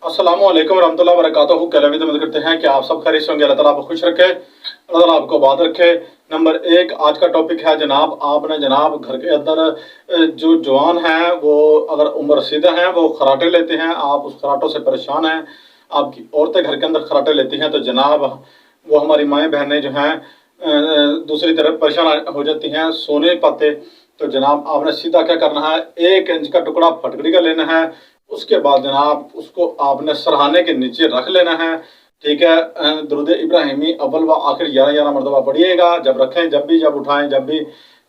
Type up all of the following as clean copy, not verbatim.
अस्सलामु अलैकुम रहमतुल्लाहि व बरकातहू। कहते करते हैं कि आप सब खैरियत से होंगे। अल्लाह ताला आपको खुश रखे, अल्लाह ताला आपको आबाद रखे। नंबर एक आज का टॉपिक है जनाब, आपने जनाब घर के अंदर जो जवान हैं वो अगर उम्र रसीदा हैं वो खराटे लेते हैं, आप उस खराटों से परेशान हैं, आपकी औरतें घर के अंदर खराटे लेती हैं, तो जनाब वो हमारी माएँ बहनें जो हैं दूसरी तरफ परेशान हो जाती हैं, सो नहीं पाते। तो जनाब आपने सीधा क्या करना है, 1 इंच का टुकड़ा फटकड़ी का लेना है। उसके बाद जनाब उसको आपने सरहाने के नीचे रख लेना है। ठीक है, दुरूद इब्राहिमी अव्वल व आखिर 11 मरतबा पढ़िएगा, जब रखें जब भी, जब उठाएं जब भी।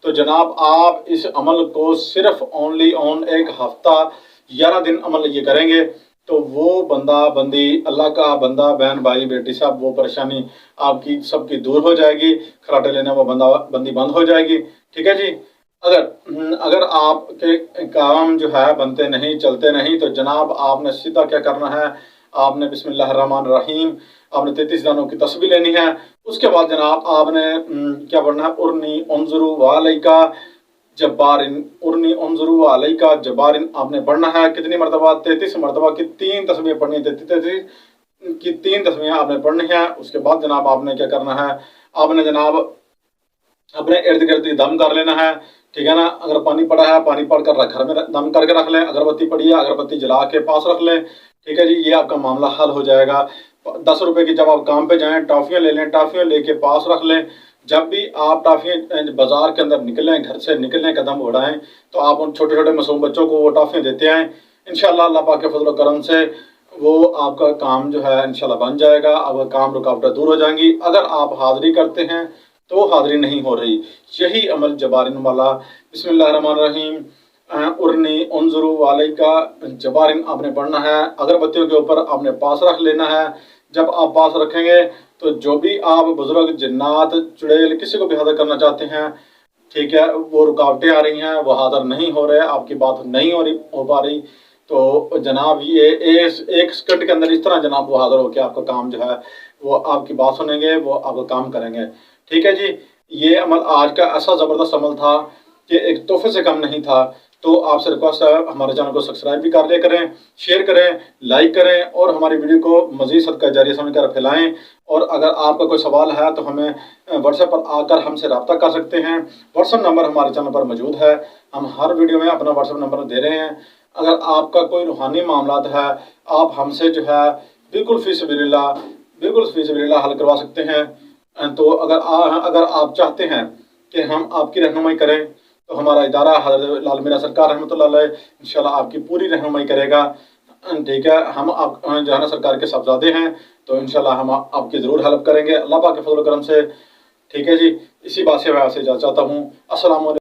तो जनाब आप इस अमल को सिर्फ ओनली ऑन 1 हफ्ता 11 दिन अमल ये करेंगे तो वो बंदा बंदी, अल्लाह का बंदा, बहन भाई बेटी साहब, वो परेशानी आपकी सबकी दूर हो जाएगी, खराटे लेने वो बंदा बंदी बंद हो जाएगी। ठीक है जी। अगर आपके काम जो है बनते नहीं, चलते नहीं, तो जनाब आपने सीधा क्या करना है, आपने बिस्मिल्लाहिर्रहमानिर्रहीम आपने 33 दानों की तस्बीह लेनी है। उसके बाद जनाब आपने क्या पढ़ना है, उर्नी उन्जुरु वालैका जब्बारिन, उर्नी उन्जुरु वालैका जब्बारिन आपने पढ़ना है। कितनी मरतबा? 33 मरतबा की 3 तस्बीहें पढ़नी है। 33 की 3 तस्बीहें आपने पढ़नी है। उसके बाद जनाब आपने क्या करना है, आपने जनाब अपने इर्द गिर्द दम कर लेना है। ठीक है ना, अगर पानी पड़ा है पानी पड़ कर घर में दम करके रख लें, अगरबत्ती पड़ी है अगरबत्ती जला के पास रख लें। ठीक है जी, ये आपका मामला हल हो जाएगा। 10 रुपए की जब आप काम पे जाएं टॉफ़ियाँ ले लें, टॉफ़ियाँ लेके पास रख लें। जब भी आप टॉफ़ियाँ बाजार के अंदर निकलें, घर से निकलने कदम बढ़ाएं, तो आप उन छोटे छोटे मासूम बच्चों को वो टॉफ़ियाँ देते आएँ। इंशाअल्लाह अल्लाह पाक के फजल करम से वो आपका काम जो है इंशाल्लाह बन जाएगा, आपका काम रुकावटें दूर हो जाएंगी। अगर आप हाज़िरी करते हैं तो हाज़िरी नहीं हो रही, यही अमल जबारिन वाला। बिस्मिल्लाहिर्रहमानिर्रहीम उर्नी उन्जुरु वालैका जबारिन आपने पढ़ना है। अगरबत्तियों के ऊपर आपने पास रख लेना है। जब आप पास रखेंगे तो जो भी आप बुजुर्ग, जन्नात, चुड़ैल किसी को भी हाज़िर करना चाहते हैं, ठीक है, वो रुकावटें आ रही हैं, वो हाज़िर नहीं हो रहे, आपकी बात नहीं हो पा रही, तो जनाब ये 1 सेकंड के अंदर इस तरह जनाब वो हाज़िर होकर आपका काम जो है वो आपकी बात सुनेंगे, वो आपका काम करेंगे। ठीक है जी। ये अमल आज का ऐसा ज़बरदस्त अमल था कि एक तोहफे से कम नहीं था। तो आपसे रिक्वेस्ट है हमारे चैनल को सब्सक्राइब भी कर लिया करें, शेयर करें, लाइक करें और हमारी वीडियो को मज़ीद सदका जारिया समझकर फैलाएं। और अगर आपका कोई सवाल है तो हमें व्हाट्सएप पर आकर हमसे रब्ता कर सकते हैं। व्हाट्सएप नंबर हमारे चैनल पर मौजूद है, हम हर वीडियो में अपना व्हाट्सएप नंबर दे रहे हैं। अगर आपका कोई रूहानी मामला है, आप हमसे जो है बिल्कुल फी सबिलिल्लाह हल करवा सकते हैं। तो अगर आप चाहते हैं कि हम आपकी रहनुमाई करें तो हमारा इदारा हज़रत लाल मीरा सरकार रहमतुल्लाह अलैह इंशाल्लाह आपकी पूरी रहनुमाई करेगा। ठीक है, हम आप जहाना सरकार के साहबजादे हैं, तो इंशाल्लाह हम आपकी ज़रूर हेल्प करेंगे अल्लाह पाक के फजल करम से। ठीक है जी, इसी बात से मैं आपसे इजाज़त चाहता हूँ। अस्सलाम वालेकुम।